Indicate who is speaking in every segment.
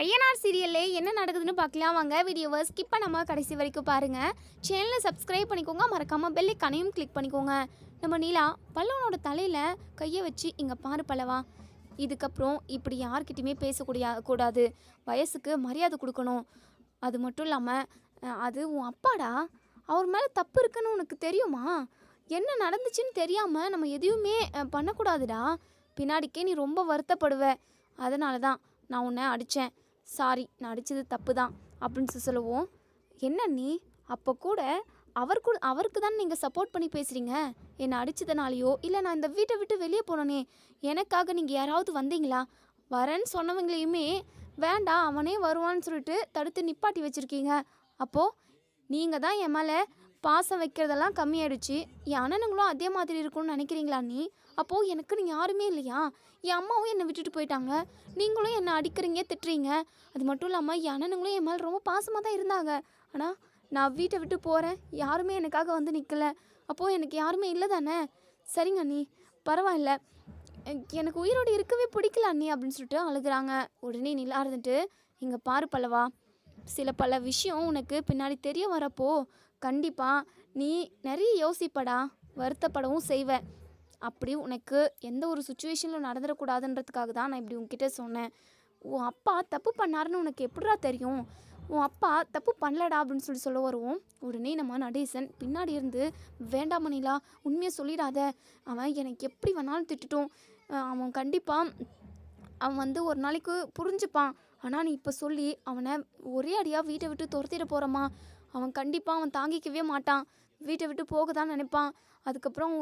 Speaker 1: ஐயனார் சீரியல்லே என்ன நடக்குதுன்னு பார்க்கலாம் வாங்க. வீடியோவை ஸ்கிப் பண்ணாமல் கடைசி வரைக்கும் பாருங்கள். சேனலை சப்ஸ்கிரைப் பண்ணிக்கோங்க, மறக்காமல் பெல் ஐகானையும் கிளிக் பண்ணிக்கோங்க. நம்ம நீலா பல்லவனோட தலையில் கையை வச்சு இங்கே பாரு பல்லவா, இதுக்கப்புறம் இப்படி யார்கிட்டையுமே பேசக்கூடாது, வயசுக்கு மரியாதை கொடுக்கணும். அது மட்டும் இல்லாமல் அது உன் அப்பாடா, அவர் மேலே தப்பு இருக்குன்னு உனக்கு தெரியுமா? என்ன நடந்துச்சுன்னு தெரியாமல் நம்ம எதையுமே பண்ணக்கூடாதுடா, பின்னாடிக்கே நீ ரொம்ப வருத்தப்படுவ. அதனால தான் நான் உன்னை அடித்தேன், சாரி நான் அடித்தது தப்பு தான் அப்படின்னு சொல்லுவோம். என்ன நீ அப்போ கூட அவருக்கு தான் நீங்கள் சப்போர்ட் பண்ணி பேசுகிறீங்க. என்னை அடித்ததுனாலையோ இல்லை நான் இந்த வீட்டை விட்டு வெளியே போனோன்னே எனக்காக நீங்கள் யாராவது வந்தீங்களா? வரேன்னு சொன்னவங்களையுமே வேண்டாம் அவனே வருவான்னு சொல்லிட்டு தடுத்து நிப்பாட்டி வச்சுருக்கீங்க. அப்போது நீங்கள் தான் என் மேலே பாசம் வைக்கிறதெல்லாம் கம்மியாயிடுச்சு, என் அண்ணனுங்களும் அதே மாதிரி இருக்கும்னு நினைக்கிறீங்களா நீ? அப்போது எனக்குன்னு யாருமே இல்லையா? என் அம்மாவும் என்னை விட்டுட்டு போயிட்டாங்க, நீங்களும் என்னை அடிக்கிறீங்க திட்டுறீங்க. அது மட்டும் இல்லாமல் என் அண்ணனுங்களும் என் மேலே ரொம்ப பாசமாக தான் இருந்தாங்க. ஆனால் நான் வீட்டை விட்டு போகிறேன், யாருமே எனக்காக வந்து நிற்கலை. அப்போது எனக்கு யாருமே இல்லை தானே? சரிங்க அண்ணி, பரவாயில்ல, எனக்கு உயிரோடு இருக்கவே பிடிக்கல அண்ணி அப்படின்னு சொல்லிட்டு அழுகுறாங்க. உடனே நிலா இருந்துட்டு, இங்கே பாரு பல்லவா, பல விஷயம் உனக்கு பின்னாடி தெரிய வரப்போ கண்டிப்பாக நீ நிறைய யோசிப்படா, வருத்தப்படவும் செய்வ. அப்படி உனக்கு எந்த ஒரு சுச்சுவேஷனில் நடந்துடக்கூடாதுன்றதுக்காக தான் நான் இப்படி உன்கிட்ட சொன்னேன். உன் அப்பா தப்பு பண்ணாருன்னு உனக்கு எப்படிடா தெரியும்? உன் அப்பா தப்பு பண்ணலடா அப்படின்னு சொல்ல வருவோம். உடனே நம்ம நடேசன் பின்னாடி இருந்து, வேண்டாம் மணிலா, உண்மையை சொல்லிடாத, அவன் எனக்கு எப்படி வேணாலும் திட்டுட்டோம், அவன் கண்டிப்பாக அவன் ஒரு நாளைக்கு புரிஞ்சுப்பான். ஆனால் நீ இப்போ சொல்லி அவனை ஒரே அடியாக வீட்டை விட்டு துரத்திட போகிறம்மா. அவன் கண்டிப்பாக தாங்கிக்கவே மாட்டான், வீட்டை விட்டு போக தான் நினைப்பான். அதுக்கப்புறம்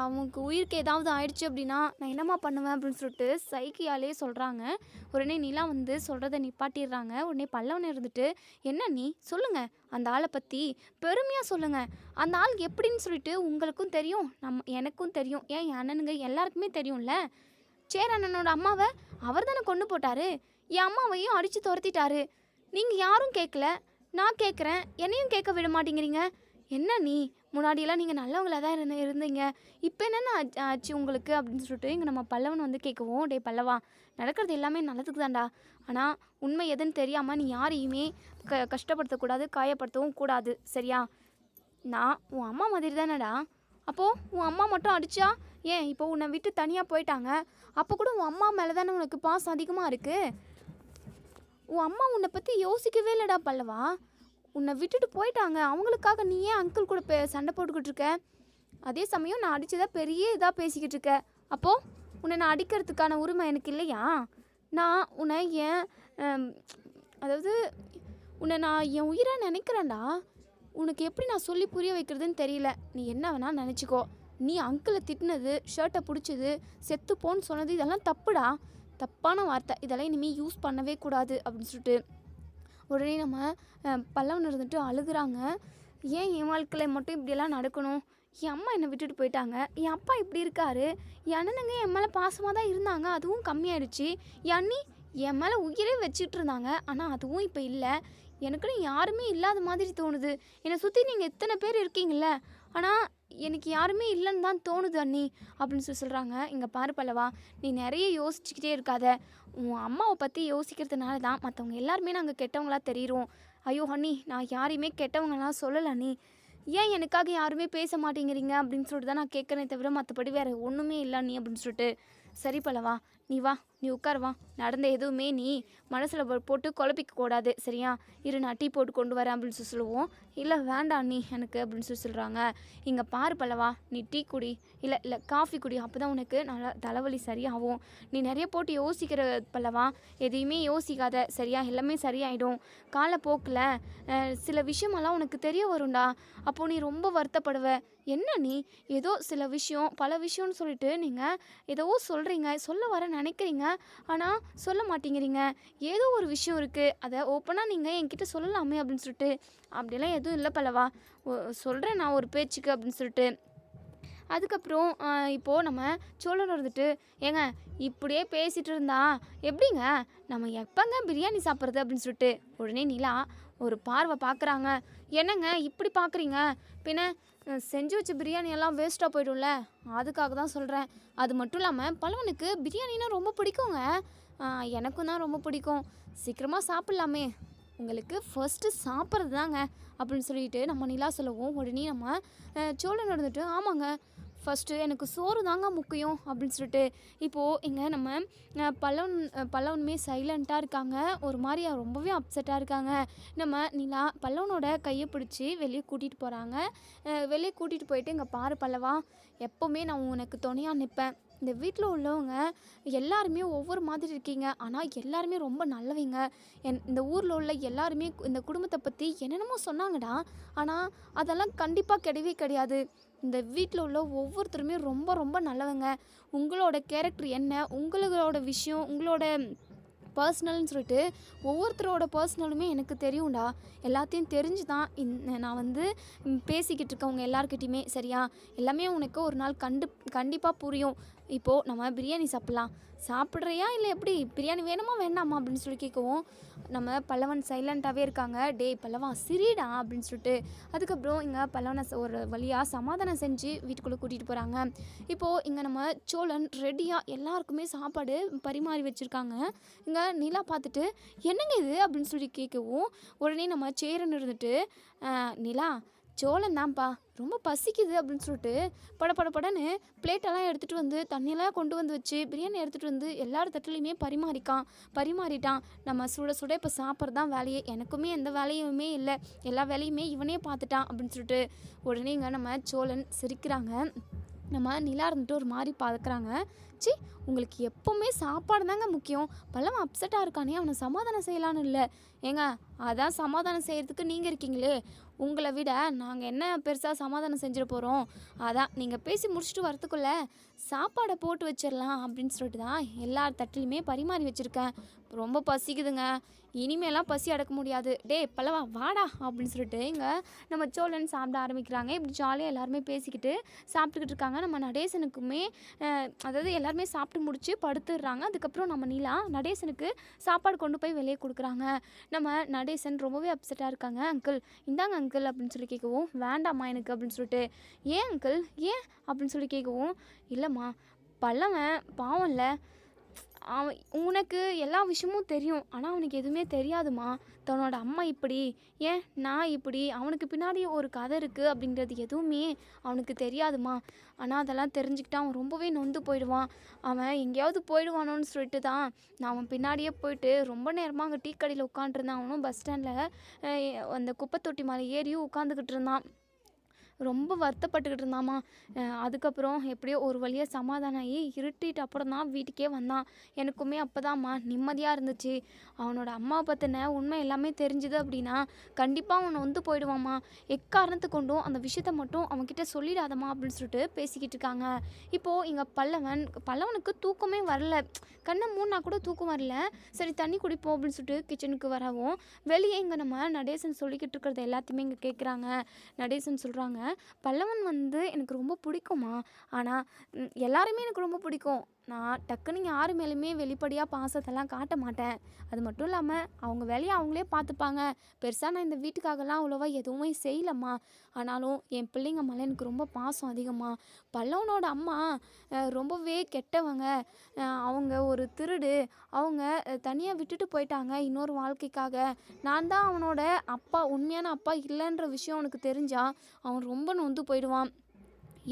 Speaker 1: அவனுக்கு உயிருக்கு ஏதாவது ஆயிடுச்சு அப்படின்னா நான் என்னம்மா பண்ணுவேன் அப்படின்னு சொல்லிட்டு சைக்கியாலே சொல்கிறாங்க. உடனே நிலா சொல்கிறத நிப்பாட்டிடுறாங்க. உடனே பல்லவன் இருந்துட்டு, என்ன நீ சொல்லுங்கள், அந்த ஆளை பற்றி பெருமையாக சொல்லுங்கள். அந்த ஆள் எப்படின்னு சொல்லிட்டு உங்களுக்கும் தெரியும், எனக்கும் தெரியும், என் அண்ணனுங்க எல்லாருக்குமே தெரியும்ல. சேர் அண்ணனோட அம்மாவை அவர் தானே கொண்டு போட்டார், என் அம்மாவையும் அடித்து துரத்திட்டாரு. நீங்கள் யாரும் கேட்கல, நான் கேட்குறேன், என்னையும் கேட்க விட மாட்டேங்கிறீங்க. என்ன நீ, முன்னாடியெல்லாம் நீங்கள் நல்லவங்களாக தான் இருந்தீங்க, இப்போ என்னென்ன ஆச்சு உங்களுக்கு அப்படின்னு சொல்லிட்டு இங்கே நம்ம பல்லவன் கேட்கவும், டே பல்லவா, நடக்கிறது எல்லாமே நல்லதுக்கு தான்டா. ஆனால் உண்மை எதுன்னு தெரியாமல் நீ யாரையுமே கஷ்டப்படுத்தக்கூடாது, காயப்படுத்தவும் கூடாது, சரியா? நான் உன் அம்மா மாதிரி தானடா. அப்போது உன் அம்மா மட்டும் அடித்தா ஏன்? இப்போ உன்னை விட்டு தனியாக போயிட்டாங்க, அப்போ கூட உன் அம்மா மேலே தானே உனக்கு பாசம் அதிகமாக இருக்குது. உன் அம்மா உன்னை பற்றி யோசிக்கவே இல்லைடா பல்லவா, உன்னை விட்டுட்டு போயிட்டாங்க, அவங்களுக்காக நீ ஏன் அங்கிள் கூட சண்டை போட்டுக்கிட்டு இருக்க? அதே சமயம் நான் அடித்ததா பெரிய இதாக பேசிக்கிட்டு இருக்க. அப்போது உன்னை நான் அடிக்கிறதுக்கான உரிமை எனக்கு இல்லையா? நான் உன்னை அதாவது உன்னை நான் என் உயிராக நினைக்கிறேன்டா. உனக்கு எப்படி நான் சொல்லி புரிய வைக்கிறதுன்னு தெரியல. நீ என்ன வேணால் நினச்சிக்கோ, நீ அங்கிளை திட்டினது, ஷர்ட்டை பிடிச்சது, செத்துப்போன்னு சொன்னது, இதெல்லாம் தப்புடா, தப்பான வார்த்தை, இதெல்லாம் இனிமேல் யூஸ் பண்ணவே கூடாது அப்படின்னு சொல்லிட்டு உடனே நம்ம பல்லவன் இருந்துட்டு அழுகுறாங்க. ஏன் என் வாழ்க்கையில் மட்டும் இப்படியெல்லாம் நடக்கணும்? என் அம்மா என்னை விட்டுட்டு போயிட்டாங்க, என் அப்பா இப்படி இருக்காரு, என் அண்ணனுங்க என் மேலே பாசமாக தான் இருந்தாங்க, அதுவும் கம்மியாயிடுச்சு. என் அண்ணி என் மேலே உயிரே வச்சுட்டு இருந்தாங்க, ஆனால் அதுவும் இப்போ இல்லை. எனக்குன்னு யாருமே இல்லாத மாதிரி தோணுது. என்னை சுற்றி நீங்கள் எத்தனை பேர் இருக்கீங்கள, ஆனால் எனக்கு யாருமே இல்லைன்னு தான் தோணுது அண்ணி அப்படின்னு சொல்கிறாங்க. இங்கே பாரு பல்லவா, நீ நிறைய யோசிச்சுக்கிட்டே இருக்காத. உன் அம்மாவை பற்றி யோசிக்கிறதுனால தான் மற்றவங்க எல்லாருமே நாங்கள் கெட்டவங்களா தெரிகிறோம். ஐயோ அண்ணி, நான் யாரையுமே கெட்டவங்களாம் சொல்லலை அண்ணி, ஏன் எனக்காக யாருமே பேச மாட்டேங்கிறீங்க அப்படின்னு சொல்லிட்டு தான் நான் கேட்குறேன், தவிர மற்றபடி வேறு ஒன்றுமே இல்லை அண்ணி அப்படின்னு சொல்லிட்டு. சரி பல்லவா, நீ வா, நீ உட்காருவா, நடந்த எதுவுமே நீ மனசில் போட்டு குழப்பிக்க கூடாது, சரியா? இரு நான் டீ போட்டு கொண்டு வரேன் அப்படின்னு சொல்லுவோம். இல்லை வேண்டாம் நீ எனக்கு அப்படின்னு சொல்கிறாங்க. இங்கே பாரு பல்லவா, நீ டீ குடி, இல்லை காஃபி குடி, அப்போ தான் உனக்கு நல்லா தலைவலி சரியாகும். நீ நிறைய போட்டு யோசிக்கிற பல்லவா, எதையுமே யோசிக்காத, சரியா? எல்லாமே சரியாயிடும். காலப்போக்கில் சில விஷயமெல்லாம் உனக்கு தெரிய வரும்டா, அப்போது நீ ரொம்ப வருத்தப்படுவ. என்ன நீ ஏதோ சில விஷயம் பல விஷயம்னு சொல்லிட்டு நீங்கள் ஏதோ சொல்கிறீங்க, சொல்ல வர நினைக்கிறீங்க, ஆனால் சொல்ல மாட்டேங்கிறீங்க. ஏதோ ஒரு விஷயம் இருக்குது, அதை ஓப்பனாக நீங்கள் என்கிட்ட சொல்லலாமே அப்படின்னு சொல்லிட்டு. அப்படிலாம் எதுவும் இல்லை பல்லவா, சொல்கிறேன் நான் ஒரு பேச்சுக்கு அப்படின்னு சொல்லிட்டு. அதுக்கப்புறம் இப்போது நம்ம சோழன் இருந்துட்டு, ஏங்க இப்படியே பேசிகிட்டு இருந்தா எப்படிங்க, நம்ம எப்போங்க பிரியாணி சாப்பிட்றது அப்படின்னு சொல்லிட்டு. உடனே நிலா ஒரு பார்வை பார்க்குறாங்க. என்னங்க இப்படி பார்க்குறீங்க, பின்ன செஞ்சு வச்ச பிரியாணியெல்லாம் வேஸ்ட்டாக போய்டும்ல, அதுக்காக தான் சொல்கிறேன். அது மட்டும் இல்லாமல் பல்லவனுக்கு பிரியாணின்னா ரொம்ப பிடிக்குங்க, எனக்கும் தான் ரொம்ப பிடிக்கும். சீக்கிரமாக சாப்பிட்லாமே, உங்களுக்கு ஃபர்ஸ்ட்டு சாப்பிட்றது தாங்க அப்படின்னு சொல்லிட்டு நம்ம நிலா சொல்லவும், உடனே நம்ம சோழன் இருந்துட்டு ஆமாங்க ஃபஸ்ட்டு எனக்கு சோறு தாங்க முக்கியம் அப்படின்னு சொல்லிட்டு இப்போது இங்கே நம்ம பல்லவனுமே சைலண்ட்டாக இருக்காங்க. ஒரு மாதிரி ரொம்பவே அப்செட்டாக இருக்காங்க. நம்ம நிலா பல்லவனோட கையை பிடிச்சி வெளியே கூட்டிகிட்டு போகிறாங்க. வெளியே கூட்டிகிட்டு போயிட்டு இங்கே பாரு பல்லவா, எப்போவுமே நான் உனக்கு துணையாக நிற்பேன். இந்த வீட்டில் உள்ளவங்க எல்லாருமே ஒவ்வொரு மாதிரி இருக்கீங்க, ஆனால் எல்லாருமே ரொம்ப நல்லவங்க. இந்த ஊரில் உள்ள எல்லாருமே இந்த குடும்பத்தை பற்றி என்னென்னமோ சொன்னாங்கடா, ஆனால் அதெல்லாம் கண்டிப்பாக கிடையவே கிடையாது. இந்த வீட்டில் உள்ள ஒவ்வொருத்தருமே ரொம்ப ரொம்ப நல்லவங்க. உங்களோட கேரக்டர் என்ன, உங்களோட விஷயம், உங்களோட பர்சனல்னு சொல்லிட்டு ஒவ்வொருத்தரோட பர்சனலுமே எனக்கு தெரியும்டா. எல்லாத்தையும் தெரிஞ்சு தான் நான் வந்து பேசிக்கிட்டு இருக்கேன் உங்கள் எல்லாருக்கிட்டையுமே. சரியா, எல்லாமே உனக்கு ஒரு நாள் கண்டிப்பாக புரியும். இப்போது நம்ம பிரியாணி சாப்பிட்றியா இல்லை எப்படி, பிரியாணி வேணுமா வேண்டாமா அப்படின்னு சொல்லி கேட்கவும், நம்ம பல்லவன் சைலண்ட்டாகவே இருக்காங்க. டேய் பல்லவா சிரிடா அப்படின்னு சொல்லிட்டு அதுக்கப்புறம் இங்கே பல்லவனை ஒரு வழியாக சமாதானம் செஞ்சு வீட்டுக்குள்ளே கூட்டிகிட்டு போகிறாங்க. இப்போது இங்கே நம்ம சோழன் ரெடியாக எல்லாருக்குமே சாப்பாடு பரிமாறி வச்சுருக்காங்க. இங்கே நிலா பார்த்துட்டு என்னங்க இது அப்படின்னு சொல்லி கேட்கவும், உடனே நம்ம சேரன் இருந்துட்டு நிலா சோளம் தான்ப்பா, ரொம்ப பசிக்குது அப்படின்னு சொல்லிட்டு படன்னு பிளேட்டெல்லாம் எடுத்துகிட்டு வந்து தண்ணியெல்லாம் கொண்டு வந்து வச்சு பிரியாணி எடுத்துகிட்டு வந்து எல்லார் தட்டுலையுமே பரிமாறிட்டான். நம்ம சுட சுட இப்போ சாப்பிட்றது தான் வேலையே, எனக்குமே எந்த வேலையுமே இல்லை, எல்லா வேலையுமே இவனே பார்த்துட்டான் அப்படின்னு சொல்லிட்டு உடனே இங்கே நம்ம சோழன் சிரிக்கிறாங்க. நம்ம நிலா இருந்துட்டு ஒரு மாதிரி பார்க்குறாங்க. சி, உங்களுக்கு எப்போவுமே சாப்பாடு தாங்க முக்கியம். பல்லவன் அப்செட்டாக இருக்கானே, அவனை சமாதானம் செய்யலான்னு இல்லை. ஏங்க அதான் சமாதானம் செய்கிறதுக்கு நீங்கள் இருக்கீங்களே, உங்களை விட நாங்கள் என்ன பெருசாக சமாதானம் செஞ்சிட போகிறோம். அதான் நீங்கள் பேசி முடிச்சுட்டு வரத்துக்குள்ளே சாப்பாடை போட்டு வச்சிடலாம் அப்படின்னு சொல்லிட்டு தான் எல்லார் தட்டிலுமே பரிமாறி வச்சுருக்கேன். ரொம்ப பசிக்குதுங்க, இனிமேலாம் பசி அடக்க முடியாது. டே பல்லவா வாடா அப்படின்னு சொல்லிட்டு இங்கே நம்ம சோழன் சாப்பிட ஆரம்பிக்கிறாங்க. இப்படி ஜாலியாக எல்லாருமே பேசிக்கிட்டு சாப்பிட்டுக்கிட்டு இருக்காங்க. நம்ம நடேசனுக்குமே அதாவது எல்லாருமே சாப்பிட்டு முடிச்சு படுத்துடுறாங்க. அதுக்கப்புறம் நம்ம நீலா நடேசனுக்கு சாப்பாடு கொண்டு போய் வெளியே கொடுக்குறாங்க. நம்ம நடேசன் ரொம்பவே அப்செட்டாக இருக்காங்க. அங்கிள் இந்தாங்க அங்கிள் அப்படின்னு சொல்லி கேட்கவும், வேண்டாம்மா எனக்கு அப்படின்னு சொல்லிட்டு, ஏன் அங்கிள் ஏன் அப்படின்னு சொல்லி கேட்கவும், இல்லைம்மா பல்லவன் பாவம்ல, அவன் உனக்கு எல்லா விஷயமும் தெரியும், ஆனால் அவனுக்கு எதுவுமே தெரியாதுமா. தன்னோட அம்மா இப்படி, ஏன் நான் இப்படி, அவனுக்கு பின்னாடி ஒரு கதை இருக்குது அப்படின்றது எதுவுமே அவனுக்கு தெரியாதுமா. ஆனால் அதெல்லாம் தெரிஞ்சுக்கிட்டா அவன் ரொம்பவே நொந்து போயிடுவான். அவன் எங்கேயாவது போயிடுவானோன்னு சொல்லிட்டு தான் நான் அவன் பின்னாடியே போயிட்டு ரொம்ப நேரமாக அங்கே டீ கடையில் உட்காண்ட்ருந்தான். அவனும் பஸ் ஸ்டாண்டில் அந்த குப்பை தொட்டி மேலே ஏறியும் உட்காந்துக்கிட்டு இருந்தான். ரொம்ப வருத்தப்பட்டுக்கிட்டு இருந்தாம்மா. அதுக்கப்புறம் எப்படியோ ஒரு வழியாக சமாதானம் ஆகி இருட்டிட்டு அப்புறம் தான் வீட்டுக்கே வந்தான். எனக்குமே அப்போ தான்மா நிம்மதியாக இருந்துச்சு. அவனோட அம்மா பற்றின உண்மை எல்லாமே தெரிஞ்சுது அப்படின்னா கண்டிப்பாக அவன் வந்து போயிடுவாம்மா. எக்காரணத்து கொண்டும் அந்த விஷயத்த மட்டும் அவன்கிட்ட சொல்லிடாதம்மா அப்படின்னு சொல்லிட்டு பேசிக்கிட்டு இருக்காங்க. இப்போது இங்கே பல்லவனுக்கு தூக்கமே வரல. கண்ணை மூணா கூட தூக்கம் வரல. சரி தண்ணி குடிப்போம் அப்படின்னு சொல்லிட்டு கிச்சனுக்கு வரவும், வெளியே இங்கே நம்ம நடேசன் சொல்லிக்கிட்டு இருக்கிறது எல்லாத்தையுமே இங்கே கேட்குறாங்க. நடேசன் சொல்கிறாங்க, பல்லவன் வந்து எனக்கு ரொம்ப பிடிக்குமா, ஆனால் எல்லாருமே எனக்கு ரொம்ப பிடிக்கும். நான் டக்குன்னு யார் மேலுமே வெளிப்படையாக பாசத்தெல்லாம் காட்ட மாட்டேன். அது மட்டும் இல்லாமல் அவங்க வேலையை அவங்களே பார்த்துப்பாங்க. பெருசாக நான் இந்த வீட்டுக்காகலாம் அவ்வளோவா எதுவுமே செய்யலம்மா. ஆனாலும் என் பிள்ளைங்க மேலே எனக்கு ரொம்ப பாசம் அதிகமாக. பல்லவனோட அம்மா ரொம்பவே கெட்டவங்க. அவங்க ஒரு திருடு. அவங்க தனியாக விட்டுட்டு போயிட்டாங்க இன்னொரு வாழ்க்கைக்காக. நான் தான் அவனோட அப்பா, உண்மையான அப்பா இல்லைன்ற விஷயம் அவனுக்கு தெரிஞ்சா அவன் ரொம்ப நொந்து போயிடுவான்.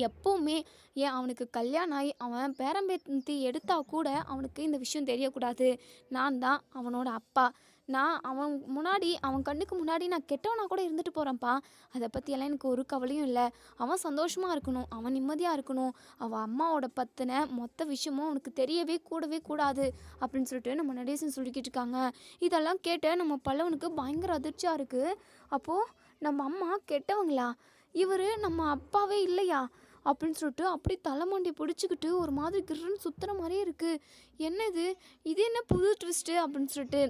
Speaker 1: எப்போவுமே ஏன் அவனுக்கு கல்யாணம் ஆகி அவன் பேரம்பேத்தி எடுத்தால் கூட அவனுக்கு இந்த விஷயம் தெரியக்கூடாது. நான் தான் அவனோட அப்பா. நான் அவன் முன்னாடி, அவன் கண்ணுக்கு முன்னாடி நான் கெட்டவனா கூட இருந்துட்டு போகிறேன்ப்பா. அதை பற்றியெல்லாம் எனக்கு ஒரு கவலையும் இல்லை. அவன் சந்தோஷமாக இருக்கணும், அவன் நிம்மதியாக இருக்கணும். அவன் அம்மாவோட பற்றின மொத்த விஷயமும் அவனுக்கு தெரியவே கூடாது அப்படின்னு சொல்லிட்டு நம்ம நடேசன் சொல்லிக்கிட்டு இருக்காங்க. இதெல்லாம் கேட்ட நம்ம பல்லவனுக்கு பயங்கர அதிர்ச்சியாக இருக்குது. அப்போது நம்ம அம்மா கெட்டவங்களா, இவர் நம்ம அப்பாவே இல்லையா அப்படின்னு சொல்லிட்டு அப்படி தலைமாண்டி பிடிச்சிக்கிட்டு ஒரு மாதிரி கிருன்னு சுற்றுற மாதிரியே இருக்குது. என்னது இது, என்ன புது ட்விஸ்ட்டு அப்படின்னு சொல்லிட்டு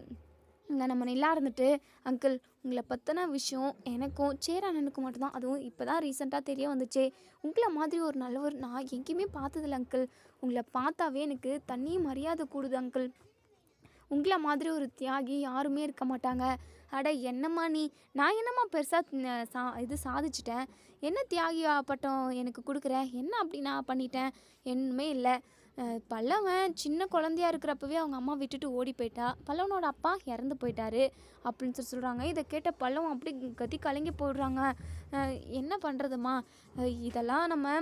Speaker 1: இங்கே நம்ம நிலா இருந்துட்டு, அங்கிள் உங்களை பற்றின விஷயம் எனக்கும் சேரண்ணனுக்கும் மட்டும்தான், அதுவும் இப்போ தான் ரீசெண்டாக தெரிய வந்துச்சே. உங்களை மாதிரி ஒரு நல்லவர் நான் எங்கேயுமே பார்த்ததில்ல அங்கிள். உங்களை பார்த்தாவே எனக்கு தண்ணி மரியாதை கூடுது அங்கிள். உங்களை மாதிரி ஒரு தியாகி யாருமே இருக்க மாட்டாங்க. அட என்னம்மா நீ, நான் என்னம்மா பெருசாக சாதிச்சிட்டேன், என்ன தியாகி பட்டம் எனக்கு கொடுக்குற, என்ன அப்படி நான் பண்ணிட்டேன், என்னமே இல்லை. பல்லவன் சின்ன குழந்தையா இருக்கிறப்பவே அவங்க அம்மா விட்டுட்டு ஓடி போயிட்டா. பல்லவனோட அப்பா இறந்து போயிட்டாரு அப்படின்னு சொல்கிறாங்க. இதை கேட்ட பல்லவன் அப்படி கதி கலங்கி போயிடுறாங்க. என்ன பண்ணுறதுமா, இதெல்லாம் நம்ம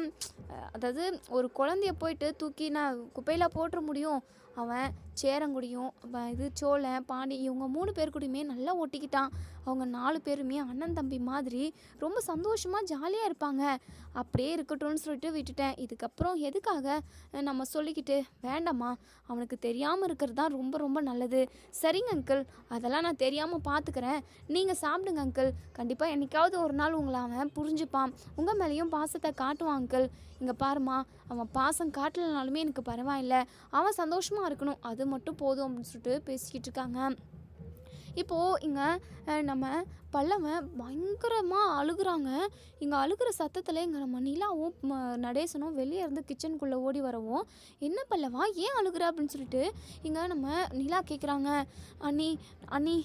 Speaker 1: அதாவது ஒரு குழந்தைய போயிட்டு தூக்கி நான் குப்பையில் போட்டுற முடியும். அவன் சேரங்குடியும் இது சோழன் பாண்டி இவங்க 3 பேர் கூடயுமே நல்லா ஒட்டிக்கிட்டான். அவங்க 4 பேருமே அண்ணன் தம்பி மாதிரி ரொம்ப சந்தோஷமாக ஜாலியாக இருப்பாங்க. அப்படியே இருக்கட்டும்னு சொல்லிட்டு விட்டுட்டேன். இதுக்கப்புறம் எதுக்காக நம்ம சொல்லிக்கிட்டு, வேண்டாம்மா, அவனுக்கு தெரியாமல் இருக்கிறது தான் ரொம்ப ரொம்ப நல்லது. சரிங்க அங்கிள், அதெல்லாம் நான் தெரியாமல் பார்த்துக்கிறேன். நீங்கள் சாப்பிடுங்க அங்கிள். கண்டிப்பாக என்றைக்காவது ஒரு நாள் உங்களை அவன் புரிஞ்சுப்பான். உங்கள் மேலேயும் பாசத்தை காட்டுவான் அங்கிள். இங்கே பாருமா, அவன் பாசம் காட்டலைனாலுமே எனக்கு பரவாயில்ல. அவன் சந்தோஷமாக இருக்கணும், அது மட்டும் போதும் அப்படின்னு சொல்லிட்டு பேசிக்கிட்டு இருக்காங்க. இப்போது இங்கே நம்ம பல்லவன் பயங்கரமாக அழுகுறாங்க. இங்கே அழுகிற சத்தத்தில் இங்கே நம்ம நிலாவும் நடேசனும் வெளியே இருந்து கிச்சனுக்குள்ளே ஓடி வரவும், என்ன பல்லவா ஏன் அழுகுற அப்படின்னு சொல்லிட்டு இங்கே நம்ம நிலா கேட்குறாங்க. அண்ணி அண்ணி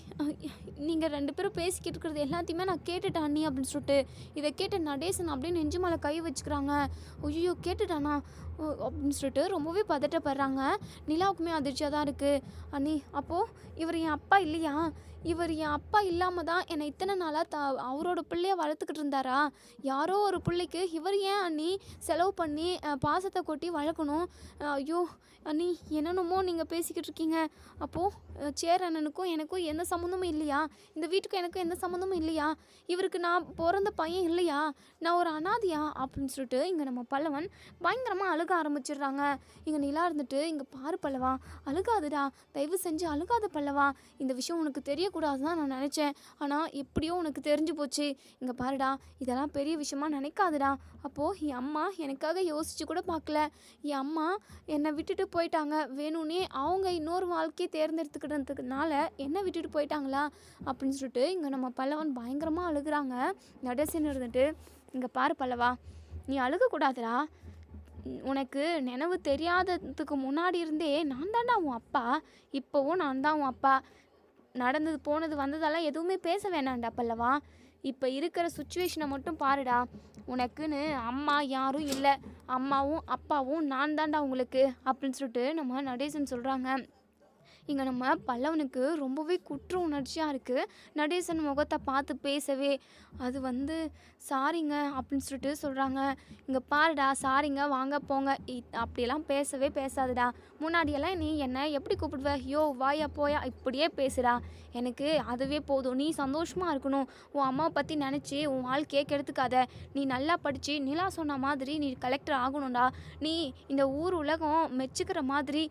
Speaker 1: நீங்கள் 2 பேரும் பேசிக்கிட்டு இருக்கிறது எல்லாத்தையுமே நான் கேட்டுட்டேன் அண்ணி அப்படின்னு சொல்லிட்டு. இதை கேட்ட நடேசன் அப்படியே நெஞ்சு மேலே கை வச்சுக்கிறாங்க. ஐயோ கேட்டுட்டானா அப்படின்னு சொல்லிட்டு ரொம்பவே பதட்டப்படுறாங்க. நிலாவுக்குமே அதிர்ச்சியாக தான் இருக்குது. அண்ணி அப்போது இவர் என் அப்பா இல்லையா? இவர் என் அப்பா இல்லாமல் தான் என்னை இத்தனை நாளாக அவரோட பிள்ளைய வளர்த்துக்கிட்டு இருந்தாரா? யாரோ ஒரு பிள்ளைக்கு இவர் ஏன் அண்ணி செலவு பண்ணி பாசத்தை கொட்டி வளர்க்கணும்? ஐயோ அண்ணி, என்னென்னமோ நீங்கள் பேசிக்கிட்டு இருக்கீங்க. அப்போது சேர் அண்ணனுக்கும் எனக்கும் எந்த சம்மந்தமும் இல்லையா? இந்த வீட்டுக்கும் எனக்கும் எந்த சம்மந்தமும் இல்லையா? இவருக்கு நான் பிறந்த பையன் இல்லையா? நான் ஒரு அனாதையா அப்படின்னு சொல்லிட்டு இங்கே நம்ம பல்லவன் பயங்கரமாக அழுக ஆரம்பிச்சிடுறாங்க. இங்கே நிலா இருந்துட்டு, இங்கே பாரு பல்லவா, அழுகாதுடா, தயவு செஞ்சு அழுகாத பல்லவா. இந்த விஷயம் உனக்கு தெரியக்கூடாது தான் நான் நினச்சேன். ஆனால் எப்படியோ உனக்கு தெரிஞ்சு போச்சு. இங்கே பாருடா, இதெல்லாம் பெரிய விஷயமா நினைக்காதுடா. அப்போது என் அம்மா எனக்காக யோசித்து கூட பார்க்கல. என் அம்மா என்னை விட்டுட்டு போயிட்டாங்க. வேணும்னே அவங்க இன்னொரு வாழ்க்கையை தேர்ந்தெடுத்துக்கிட்டதுனால என்னை விட்டுட்டு போயிட்டாங்களா அப்படின்னு சொல்லிட்டு இங்கே நம்ம பல்லவன் பயங்கரமாக அழுகுறாங்க. நடேசன் இருந்துட்டு, இங்கே பாரு பல்லவா, நீ அழுகக்கூடாதுடா. உனக்கு நினைவு தெரியாததுக்கு முன்னாடி இருந்தே நான் தான்டா உன் அப்பா. இப்போவும் நான் தான் உன் அப்பா. நடந்தது போனது வந்ததெல்லாம் எதுவுமே பேச வேணாம்டா பல்லவா. இப்போ இருக்கிற சுச்சுவேஷனை மட்டும் பாருடா. உனக்குன்னு அம்மா யாரும் இல்லை. அம்மாவும் அப்பாவும் நான் தான்டா உங்களுக்கு அப்படின்னு சொல்லிட்டு நம்ம நடேசன் சொல்கிறாங்க. இங்கே நம்ம பல்லவனுக்கு ரொம்பவே குற்ற உணர்ச்சியாக இருக்குது. நடேசன் முகத்தை பார்த்து பேசவே. அது சாரிங்க அப்படின்னு சொல்லிட்டு சொல்கிறாங்க. இங்கே பாருடா, சாரிங்க வாங்க போங்க, அப்படியெல்லாம் பேசவே பேசாதுடா. முன்னாடியெல்லாம் நீ என்னை எப்படி கூப்பிடுவ? யோ வாயா போயா இப்படியே பேசுடா. எனக்கு அதுவே போதும். நீ சந்தோஷமாக இருக்கணும். உன் அம்மாவை பற்றி நினச்சி உன் வாழ்க்கையை கெடுத்துக்காத. நீ நல்லா படித்து நிலா சொன்ன மாதிரி நீ கலெக்டர் ஆகணும்டா. நீ இந்த ஊர் உலகம் மெச்சுக்கிற மாதிரி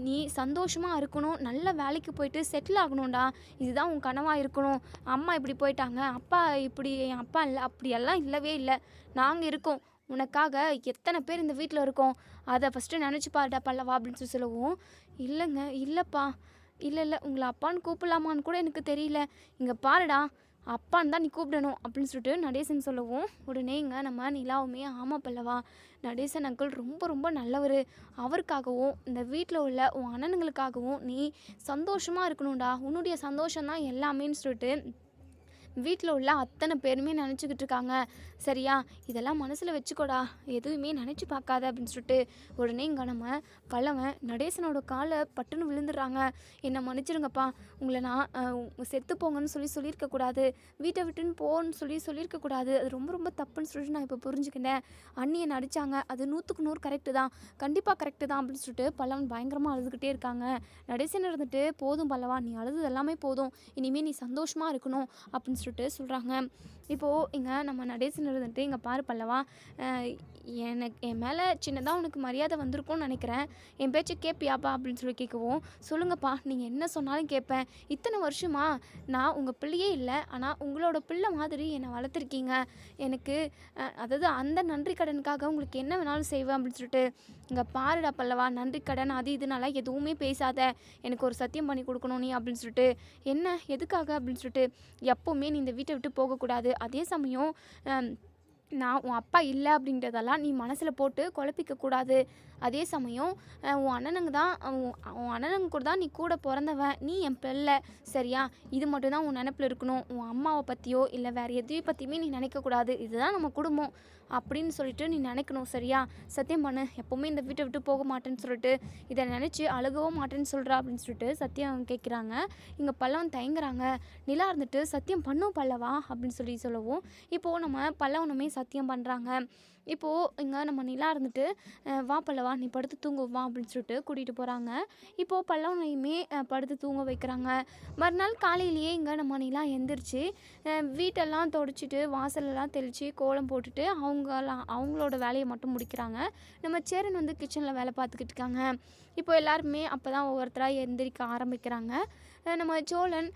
Speaker 1: நீ சந்தோஷமாக இருக்கணும். நல்ல வேலைக்கு போயிட்டு செட்டில் ஆகணும்டா. இதுதான் உன் கனவாக இருக்கணும். அம்மா இப்படி போயிட்டாங்க, அப்பா இப்படி, என் அப்பா இல்லை, அப்படியெல்லாம் இல்லவே இல்லை. நாங்கள் இருக்கோம் உனக்காக. எத்தனை பேர் இந்த வீட்டில் இருக்கோம், அதை ஃபஸ்ட்டு நினச்சி பாருடா பல்லவா அப்படின்னு சொல்லவும், இல்லைங்க, இல்லைப்பா, இல்லை உங்களை அப்பான்னு கூப்பிடலாமான்னு கூட எனக்கு தெரியல. இங்கே பாருடா, அப்பான்னு தான் நீ கூப்பிடணும் அப்படின்னு சொல்லிட்டு நடேசன் சொல்லவும், உடனே இங்கே நம்ம நிலாவுமே, ஆமாம் பல்லவா, நடேசன் அங்கிள் ரொம்ப ரொம்ப நல்லவர். அவருக்காகவும் இந்த வீட்டில் உள்ள உன் அண்ணனுங்களுக்காகவும் நீ சந்தோஷமாக இருக்கணும்டா. உன்னுடைய சந்தோஷம்தான் எல்லாமேன்னு சொல்லிட்டு வீட்டில் உள்ள அத்தனை பேருமே நினச்சிக்கிட்டு இருக்காங்க. சரியா, இதெல்லாம் மனசில் வச்சுக்கோடா, எதுவுமே நினச்சி பார்க்காத அப்படின்னு சொல்லிட்டு உடனே இங்கே நம்ம பல்லவன் நடேசனோட காலை பட்டுன்னு விழுந்துடுறாங்க. என்னை மன்னிச்சிருங்கப்பா, உங்களை நான் செத்து போங்கன்னு சொல்லியிருக்கக்கூடாது, வீட்டை விட்டுன்னு போன்னு சொல்லியிருக்கக்கூடாது. அது ரொம்ப ரொம்ப தப்புன்னு சொல்லிட்டு நான் இப்போ புரிஞ்சுக்கிட்டேன். அண்ணியை நடித்தாங்க, அது 100க்கு 100 கரெக்டு தான், கண்டிப்பாக கரெக்டு தான் அப்படின்னு சொல்லிட்டு பல்லவன் பயங்கரமாக அழுதுகிட்டே இருக்காங்க. நடேசன் இருந்துட்டு, போதும் பல்லவா, நீ அழுது எல்லாமே போதும், இனிமேல் நீ சந்தோஷமாக இருக்கணும் அப்படின்னு சொல்லிட்டு சொல்கிறாங்க. இப்போது இங்கே நம்ம நடேசன் இருந்துட்டு, இங்கே பாரு பல்லவா, என் மேலே சின்னதாக உனக்கு மரியாதை வந்திருக்கும்னு நினைக்கிறேன். என் பேச்சை கேட்பியாப்பா அப்படின்னு சொல்லி கேட்கவும், சொல்லுங்கப்பா, நீங்கள் என்ன சொன்னாலும் கேட்பேன். இத்தனை வருஷமா நான் உங்கள் பிள்ளையே இல்லை, ஆனால் உங்களோட பிள்ளை மாதிரி என்னை வளர்த்துருக்கீங்க. எனக்கு அதாவது அந்த நன்றி கடனுக்காக உங்களுக்கு என்ன வேணாலும் செய்வேன் அப்படின்னு சொல்லிட்டு, இங்கே பாருடா பல்லவா, நன்றி கடன் அது இதனால எதுவுமே பேசாத, எனக்கு ஒரு சத்தியம் பண்ணி கொடுக்கணும் நீ அப்படின்னு சொல்லிட்டு. என்ன, எதுக்காக அப்படின்னு சொல்லிட்டு, எப்போவுமே நீ இந்த வீட்டை விட்டு போகக்கூடாது. அதே சமயம் நான் உன் அப்பா இல்லை அப்படின்றதெல்லாம் நீ மனசில் போட்டு குழப்பிக்க கூடாது. அதே சமயம் உன் அண்ணனுங்க தான் உன் அண்ணனுங்க கூட தான் நீ கூட பிறந்தவன், நீ என் பிள்ளை, சரியா? இது மட்டும் தான் உன் நினப்பில் இருக்கணும். உன் அம்மாவை பற்றியோ இல்லை வேறு எதையும் பற்றியுமே நீ நினைக்கக்கூடாது. இதுதான் நம்ம குடும்பம் அப்படின்னு சொல்லிட்டு நீ நினைக்கணும், சரியா? சத்தியம் பண்ணு, எப்போவுமே இந்த வீட்டை விட்டு போக மாட்டேன்னு சொல்லிட்டு, இதை நினச்சி அழுகவும் மாட்டேன்னு சொல்கிறா அப்படின்னு சொல்லிட்டு சத்தியம் கேட்குறாங்க. இங்கே பல்லவன் தயங்குறாங்க. நிலா இருந்துட்டு சத்தியம் பண்ணும் பல்லவா அப்படின்னு சொல்லவும், இப்போது நம்ம பல்லவனுமே சத்தியம் பண்ணுறாங்க. இப்போது இங்கே நம்ம நிலா இருந்துட்டு வா பல்லவா நீ படுத்து தூங்கு வா அப்படின்னு சொல்லிட்டு கூட்டிகிட்டு போகிறாங்க. இப்போது பல்லவனையுமே படுத்து தூங்க வைக்கிறாங்க. மறுநாள் காலையிலேயே இங்கே நம்ம நிலா எந்திரிச்சு வீட்டெல்லாம் தொடச்சிட்டு வாசலெல்லாம் தெளித்து கோலம் போட்டுட்டு அவங்களோட வேலையை மட்டும் முடிக்கிறாங்க. நம்ம சேரன் வந்து கிச்சனில் வேலை பார்த்துக்கிட்டு இருக்காங்க. இப்போ எல்லாருமே அப்போ தான் ஒவ்வொருத்தராக எந்திரிக்க ஆரம்பிக்கிறாங்க. நம்ம சோழன்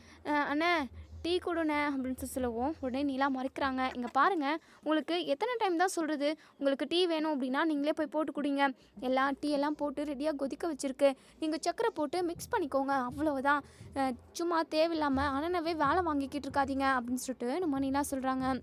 Speaker 1: அண்ணே டீ கொடுண்ணே அப்படின்னு சொல்லவும் உடனே நிலா மறைக்கிறாங்க. இங்கே பாருங்கள், உங்களுக்கு எத்தனை டைம் தான் சொல்கிறது, உங்களுக்கு டீ வேணும் அப்படின்னா நீங்களே போய் போட்டு குடிங்க. எல்லாம் டீ எல்லாம் போட்டு ரெடியாக கொதிக்க வச்சுருக்கு, நீங்கள் சக்கரை போட்டு மிக்ஸ் பண்ணிக்கோங்க, அவ்வளவுதான். சும்மா தேவையில்லாமல் அண்ணனவே வேலை வாங்கிக்கிட்டு இருக்காதீங்க அப்படின்னு சொல்லிட்டு நம்ம நிலா சொல்கிறாங்க.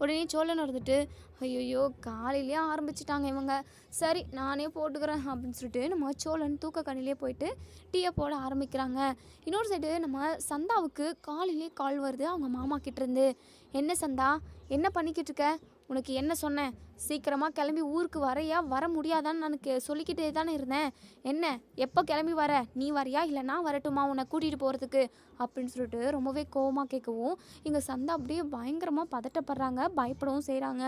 Speaker 1: உடனே சோழன் இருந்துட்டு ஐயோ காலையிலேயே ஆரம்பிச்சிட்டாங்க இவங்க, சரி நானே போட்டுக்கிறேன் அப்படின்னு சொல்லிட்டு நம்ம சோழன் தூக்க கண்ணிலே போயிட்டு டீயை போட ஆரம்பிக்கிறாங்க. இன்னொரு சைடு நம்ம சந்தாவுக்கு காலையிலே கால் வருது அவங்க மாமா கிட்டேருந்து. என்ன சந்தா, என்ன பண்ணிக்கிட்டு இருக்க, உனக்கு என்ன சொன்னேன், சீக்கிரமாக கிளம்பி ஊருக்கு வரையா வர முடியாதான்னு நான் சொல்லிக்கிட்டே தானே இருந்தேன், என்ன எப்போ கிளம்பி வர, நீ வரையா இல்லை நான் வரட்டுமா உன்னை கூட்டிகிட்டு போகிறதுக்கு அப்படின்னு சொல்லிட்டு ரொம்பவே கோவமாக கேட்கவும் இங்கே சந்தா அப்படியே பயங்கரமாக பதட்டப்படுறாங்க, பயப்படவும் செய்கிறாங்க.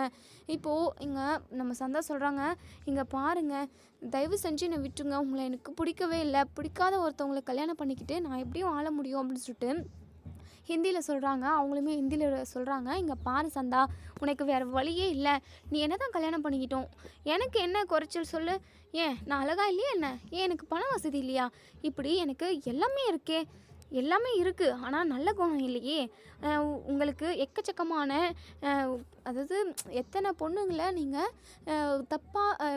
Speaker 1: இப்போது இங்கே நம்ம சந்தா சொல்கிறாங்க, இங்கே பாருங்கள் தயவு செஞ்சு என்னை விட்டுருங்க, உங்களை எனக்கு பிடிக்கவே இல்லை, பிடிக்காத ஒருத்தவங்களை கல்யாணம் பண்ணிக்கிட்டு நான் எப்படியும் ஆள முடியும் அப்படின்னு சொல்லிட்டு ஹிந்தியில் சொல்கிறாங்க. அவங்களுமே ஹிந்தியில் சொல்கிறாங்க, இங்கே பாரு சந்தா, உனக்கு வேறு வழியே இல்லை, நீ என்ன தான் கல்யாணம் பண்ணிக்கிட்டோம், எனக்கு என்ன குறைச்சல் சொல்லு, ஏன் நான் அழகா இல்லையா என்ன, ஏன் எனக்கு பண வசதி இல்லையா, இப்படி எனக்கு எல்லாமே இருக்கே, எல்லாமே இருக்குது, ஆனால் நல்ல குணம் இல்லையே, உங்களுக்கு எக்கச்சக்கமான அதாவது எத்தனை பொண்ணுங்களை நீங்கள் தப்பாக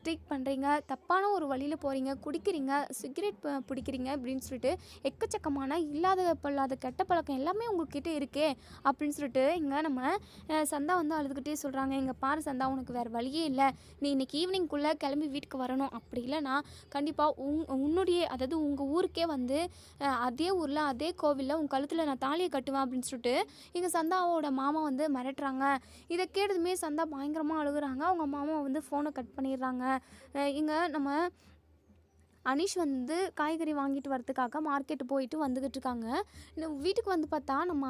Speaker 1: ட்ரீட் பண்ணுறீங்க, தப்பான ஒரு வழியில் போகிறீங்க, குடிக்கிறீங்க, சிகரெட் பிடிக்கிறீங்க அப்படின்னு சொல்லிட்டு எக்கச்சக்கமான இல்லாத பொல்லாத கெட்ட பழக்கம் எல்லாமே உங்கள்கிட்ட இருக்கே அப்படின்னு சொல்லிட்டு இங்கே நம்ம சந்தா வந்து அழுதுகிட்டே சொல்கிறாங்க. இங்கே பாரு சந்தா, உனக்கு வேறு வழியே இல்லை, நீ இன்றைக்கி ஈவினிங்குள்ளே கிளம்பி வீட்டுக்கு வரணும், அப்படி இல்லைனா கண்டிப்பாக உன்னுடைய அதாவது உங்கள் ஊருக்கே வந்து அதே ஊரில் அதே கோவிலில் உன் கழுத்தில் நான் தாலியை கட்டுவேன் அப்படின்னு சொல்லிட்டு இங்கே சந்தாவோட மாமா வந்து மிரட்டுறாங்க. இதை கேட்டதுமே சந்தா பயங்கரமாக அழுகுறாங்க. அவங்க மாமா வந்து ஃபோனை கட் பண்ணிடுறாங்க. இங்கே நம்ம அனீஷ் வந்து காய்கறி வாங்கிட்டு வரதுக்காக மார்க்கெட்டு போயிட்டு வந்துக்கிட்டு இருக்காங்க. வீட்டுக்கு வந்து பார்த்தா நம்ம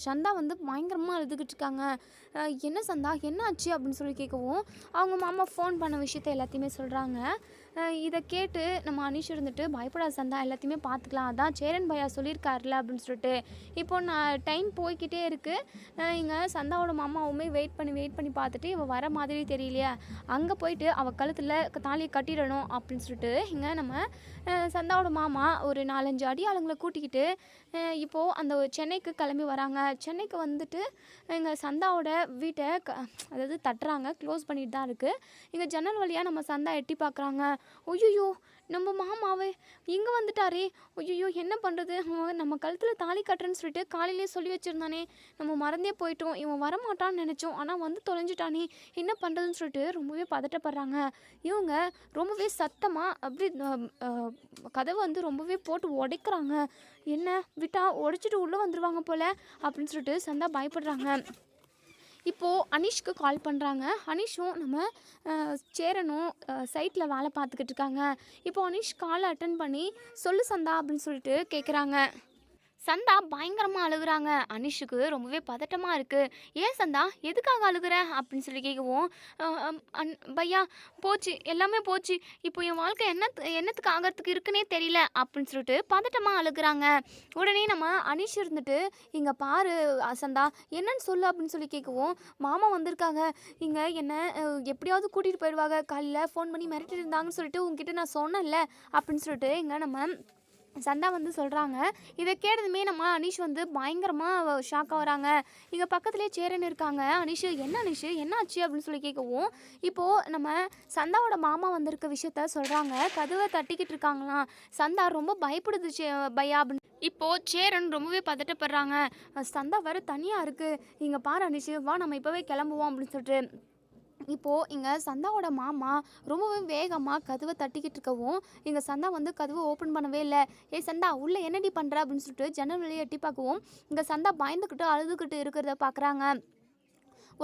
Speaker 1: சந்தா வந்து பயங்கரமாக அழுதுகிட்டு இருக்காங்க. என்ன சந்தா என்ன ஆச்சு அப்படின்னு சொல்லி கேட்கவும் அவங்க மாமா ஃபோன் பண்ண விஷயத்த எல்லாத்தையுமே சொல்கிறாங்க. இதை கேட்டு நம்ம அனீஷ் இருந்துட்டு பயப்படாத சந்தா, எல்லாத்தையுமே பார்த்துக்கலாம், அதான் சேரன் பையா சொல்லியிருக்காருல அப்படின்னு சொல்லிட்டு இப்போ நான் டைம் போய்கிட்டே இருக்குது. இங்கே சந்தாவோட மாமாவுமே வெயிட் பண்ணி பார்த்துட்டு இவள் வர மாதிரி தெரியலையா, அங்கே போயிட்டு அவள் கழுத்தில் தாலியை கட்டிடணும் அப்படின்னு சொல்லிட்டு இங்கே நம்ம சந்தாவோட மாமா ஒரு 4-5 அடியாளுங்களை கூட்டிக்கிட்டு இப்போது அந்த சென்னைக்கு கிளம்பி வராங்க. சென்னைக்கு வந்துட்டு இங்கே சந்தாவோட வீட்டை அதாவது தட்டுறாங்க, க்ளோஸ் பண்ணிட்டு தான் இருக்குது. இங்கே ஜன்னல் வழியாக நம்ம சந்தா எட்டி பார்க்குறாங்க. ஐயோ நம்ம மாமாவே இங்கே வந்துட்டாரே, ஐயோ என்ன பண்ணுறது, நம்ம கழுத்தில் தாலி கட்டுறேன்னு சொல்லிட்டு காலையிலே சொல்லி வச்சுருந்தானே, நம்ம மறந்தே போயிட்டோம், இவன் வரமாட்டான்னு நினச்சோம், ஆனால் வந்து தொலைஞ்சிட்டானே, என்ன பண்ணுறதுன்னு சொல்லிட்டு ரொம்பவே பதட்டப்படுறாங்க. இவங்க ரொம்பவே சத்தமாக அப்படி கதவை வந்து ரொம்பவே போட்டு உடைக்கிறாங்க. என்ன விட்டா உடைச்சிட்டு உள்ளே வந்துடுவாங்க போல் அப்படின்னு சொல்லிட்டு சந்தா பயப்படுறாங்க. இப்போது அனீஷ்க்கு கால் பண்ணுறாங்க. அனீஷும் நம்ம சேரனும் சைட்டில் வேலை பார்த்துக்கிட்டு இருக்காங்க. இப்போது அனீஷ் காலை அட்டன் பண்ணி சொல்லு சந்தா அப்படின்னு சொல்லிட்டு கேட்குறாங்க. சந்தா பயங்கரமாக அழுகுறாங்க. அனீஷுக்கு ரொம்பவே பதட்டமாக இருக்குது. ஏன் சந்தா எதுக்காக அழுகுற அப்படின்னு சொல்லி கேட்கவும் பையா போச்சு, எல்லாமே போச்சு, இப்போ என் வாழ்க்கை என்னத்துக்கு ஆகிறதுக்கு இருக்குன்னே தெரியல அப்படின்னு சொல்லிட்டு பதட்டமாக அழுகுறாங்க. உடனே நம்ம அனீஷ் இருந்துட்டு இங்கே பாரு சந்தா என்னன்னு சொல்லு அப்படின்னு சொல்லி கேட்கவும் மாமா வந்திருக்காங்க, இங்கே என்னை எப்படியாவது கூட்டிகிட்டு போயிடுவாங்க, காலையில் ஃபோன் பண்ணி மிரட்டிட்டு இருந்தாங்கன்னு சொல்லிட்டு உங்ககிட்ட நான் சொன்னேன்ல அப்படின்னு சொல்லிட்டு இங்கே நம்ம சந்தா வந்து சொல்கிறாங்க. இதை கேட்டதுமே நம்ம அனீஷ் வந்து பயங்கரமாக ஷாக் ஆகுறாங்க. இங்கே பக்கத்துலேயே சேரன் இருக்காங்க. அனீஷ் என்ன அனீஷ் என்னாச்சு அப்படின்னு சொல்லி கேட்கவும், இப்போது நம்ம சந்தாவோட மாமா வந்திருக்க விஷயத்த சொல்கிறாங்க. கதவை தட்டிக்கிட்டு இருக்காங்களாம். சந்தா ரொம்ப பயப்படுது பையா அப்படின்னு. இப்போது சேரன் ரொம்பவே பதட்டப்படுறாங்க. சந்தா வேறு தனியாக இருக்குது, இங்கே பாரு அனீஷ், வா நம்ம இப்போவே கிளம்புவோம் அப்படின்னு சொல்லிட்டு. இப்போது இங்கே சந்தாவோட மாமா ரொம்பவே வேகமாக கதவை தட்டிக்கிட்டு இருக்கவும், இங்கே சந்தா வந்து கதவை ஓப்பன் பண்ணவே இல்லை. ஏய் சந்தா, உள்ளே என்னடி பண்ணுற அப்படின்னு சொல்லிட்டு ஜன்னல் வழியை எட்டி பார்க்கவும், இங்கே சந்தா பயந்துக்கிட்டு அழுதுகிட்டு இருக்கிறத பார்க்குறாங்க.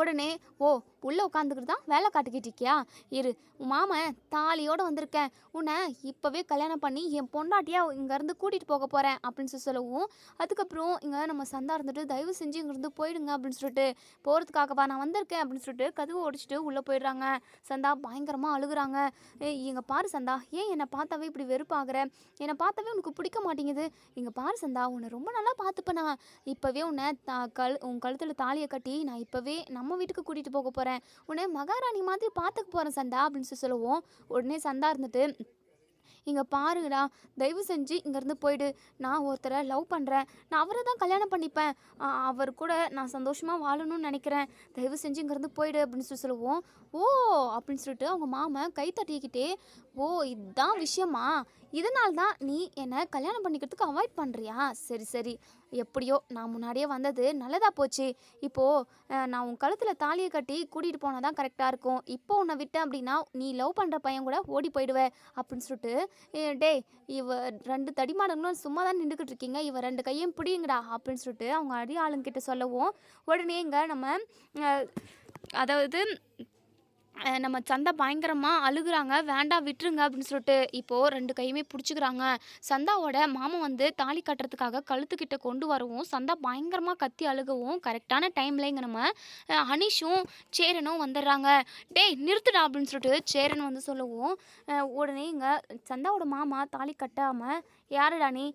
Speaker 1: உடனே, ஓ உள்ளே உட்காந்துக்கிட்டு தான் வேலை காட்டிக்கிட்டு இருக்கியா, இரு உன் மாமன் தாலியோடு வந்திருக்கேன், உன்னை இப்போவே கல்யாணம் பண்ணி என் பொண்டாட்டியாக இங்கேருந்து கூட்டிகிட்டு போக போகிறேன் அப்படின்னு சொல்லவும், அதுக்கப்புறம் இங்கே நம்ம சந்தா இருந்துட்டு தயவு செஞ்சு இங்கேருந்து போயிடுங்க அப்படின்னு சொல்லிட்டு, போகிறதுக்காகவா நான் வந்திருக்கேன் அப்படின்னு சொல்லிட்டு கதவை உடைச்சிட்டு உள்ளே போயிடுறாங்க. சந்தா பயங்கரமாக அழுகுறாங்க. இங்கே பாரு சந்தா, ஏன் என்னை பார்த்தாவே இப்படி வெறுப்பாகிற, என்னை பார்த்தாவே உனக்கு பிடிக்க மாட்டேங்குது, இங்கே பாரு சந்தா, உன்னை ரொம்ப நல்லா பார்த்துப்பேனா, இப்போவே உன்னை உன் கழுத்தில் தாலியை கட்டி நான் இப்போவே நம்ம வீட்டுக்கு கூட்டிகிட்டு போக போகிறேன், உன்னை மகாராணி மாதிரி பார்த்துக்க போகிறேன் சந்தா அப்படின்னு சொல்லுவோம். உடனே சந்தா இருந்துட்டு, இங்கே பாருங்கடா, தயவு செஞ்சு இங்கேருந்து போயிடு, நான் ஒருத்தரை லவ் பண்ணுறேன், நான் அவரை தான் கல்யாணம் பண்ணிப்பேன், அவர் கூட நான் சந்தோஷமாக வாழணும்னு நினைக்கிறேன், தயவு செஞ்சு இங்கேருந்து போயிடு அப்படின்னு சொல்லுவோம். ஓ அப்படின்னு சொல்லிட்டு அவங்க மாமன் கை தட்டிக்கிட்டே, ஓ இதுதான் விஷயமா, இதனால்தான் நீ என்னை கல்யாணம் பண்ணிக்கிறதுக்கு அவாய்ட் பண்ணுறியா, சரி சரி, எப்படியோ நான் முன்னாடியே வந்தது நல்லதாக போச்சு, இப்போது நான் உன் கழுத்தில் தாலியை கட்டி கூட்டிகிட்டு போனால் தான் கரெக்டாக இருக்கும், இப்போ உன்னை விட்டேன் அப்படின்னா நீ லவ் பண்ணுற பையன் கூட ஓடி போயிடுவேன் அப்படின்னு சொல்லிட்டு, டேய் இவ 2 தடிமாடங்களும் சும்மா தான் நின்றுக்கிட்டு இருக்கீங்க, இவ 2 கையும் பிடிங்கடா அப்படின்னு சொல்லிட்டு அவங்க அடி ஆளுங்கிட்ட சொல்லவும், உடனே இங்கே நம்ம அதாவது நம்ம சந்தா பயங்கரமாக அழுகுறாங்க. வேண்டாம் விட்டுருங்க அப்படின்னு சொல்லிட்டு இப்போது 2 கையுமே பிடிச்சிக்கிறாங்க. சந்தாவோட மாமன் வந்து தாலி கட்டுறதுக்காக கழுத்துக்கிட்ட கொண்டு வரவும் சந்தா பயங்கரமாக கத்தி அழுகவும், கரெக்டான டைமில் இங்கே நம்ம அனீஷும் சேரனும் வந்துடுறாங்க. டேய் நிறுத்துடா அப்படின்னு சொல்லிட்டு சேரன் வந்து சொல்லவும், உடனே இங்கே சந்தாவோட மாமா தாலி கட்டாமல், யாருடா நீ,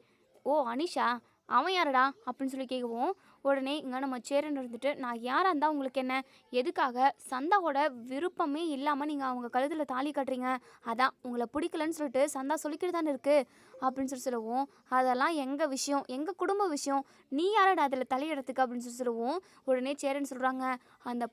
Speaker 1: ஓ அனீஷா, அவன் யாருடா அப்படின்னு சொல்லி கேட்கவும், உடனே இங்கே நம்ம சேரன் இருந்துட்டு, நான் யாராக இருந்தால் உங்களுக்கு என்ன, எதுக்காக சந்தாவோட விருப்பமே இல்லாமல் நீங்கள் அவங்க கழுத்தில் தாலி கட்டுறீங்க, அதான் உங்களை பிடிக்கலன்னு சொல்லிட்டு சந்தா சொல்லிக்கிட்டு தானே இருக்குது அப்படின்னு சொல்லவும், அதெல்லாம் எங்கள் விஷயம், எங்கள் குடும்ப விஷயம், நீ யாரடா அதில் தலையிடறதுக்கு அப்படின்னு சொல்லுவோம். உடனே சேரன் சொல்கிறாங்க, அந்த